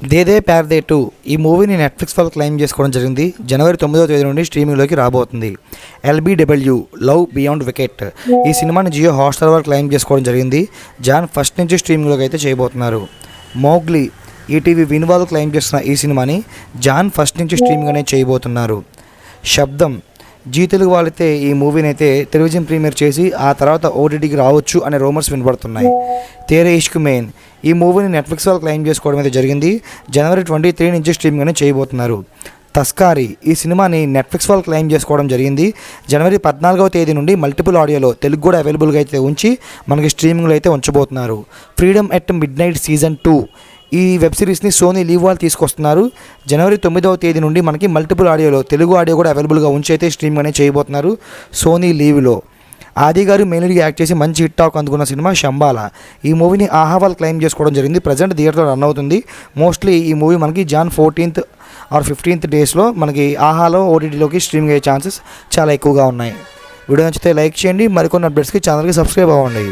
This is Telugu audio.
దేదే ప్యార్ దే 2 ఈ మూవీని నెట్ఫ్లిక్స్ వాళ్ళు క్లెయిమ్ చేసుకోవడం జరిగింది. జనవరి 9వ తేదీ నుండి స్ట్రీమింగ్లోకి రాబోతుంది. LBW లవ్ బియాండ్ వికెట్ ఈ సినిమాని జియో హాట్స్టార్ వాళ్ళు క్లెయిమ్ చేసుకోవడం జరిగింది. జాన్ 1 నుంచి స్ట్రీమింగ్లోకి అయితే చేయబోతున్నారు. మోగ్లీ ఈటీవీ విన్ వాళ్ళు క్లెయిమ్ చేస్తున్న ఈ సినిమాని జాన్ 1 నుంచి స్ట్రీమింగ్ అనేది చేయబోతున్నారు. శబ్దం జీ తెలుగు వాళ్ళైతే ఈ మూవీని అయితే టెలివిజన్ ప్రీమియర్ చేసి ఆ తర్వాత ఓటీటీకి రావచ్చు అనే రూమర్స్ వినబడుతున్నాయి. తేరే ఇష్క్ మెయిన్ ఈ మూవీని నెట్ఫ్లిక్స్ వాళ్ళు క్లెయిమ్ చేసుకోవడం అయితే జరిగింది. జనవరి 23 నుంచి స్ట్రీమింగ్ అనేది చేయబోతున్నారు. తస్కారీ ఈ సినిమాని నెట్ఫ్లిక్స్ వాళ్ళు క్లెయిమ్ చేసుకోవడం జరిగింది. జనవరి 14వ తేదీ నుండి మల్టిపుల్ ఆడియోలో తెలుగు కూడా అవైలబుల్గా అయితే ఉంచి మనకి స్ట్రీమింగ్లో అయితే ఉంచబోతున్నారు. ఫ్రీడమ్ ఎట్ మిడ్నైట్ సీజన్ 2 ఈ వెబ్ సిరీస్ని సోనీ లీవ్ వాళ్ళు తీసుకొస్తున్నారు. జనవరి 9వ తేదీ నుండి మనకి మల్టిపుల్ ఆడియోలో తెలుగు ఆడియో కూడా అవైలబుల్గా ఉంచి అయితే స్ట్రీమింగ్ అనేది చేయబోతున్నారు సోనీ లీవ్లో. ఆది గారు మెయిన్గా యాక్ట్ చేసి మంచి హిట్ టాక్ అందుకున్న సినిమా శంబాల ఈ మూవీని ఆహా వాళ్ళు క్లెయిమ్ చేసుకోవడం జరిగింది. ప్రజెంట్ థియేటర్లో రన్ అవుతుంది. మోస్ట్లీ ఈ మూవీ మనకి జాన్ 14th ఆర్ 15th డేస్లో మనకి ఆహాలో ఓటీటీలోకి స్ట్రీమింగ్ అయ్యే ఛాన్సెస్ చాలా ఎక్కువగా ఉన్నాయి. వీడియో నచ్చితే లైక్ చేయండి. మరికొన్ని అప్డేట్స్కి ఛానల్కి సబ్స్క్రైబ్ అవ్వండి.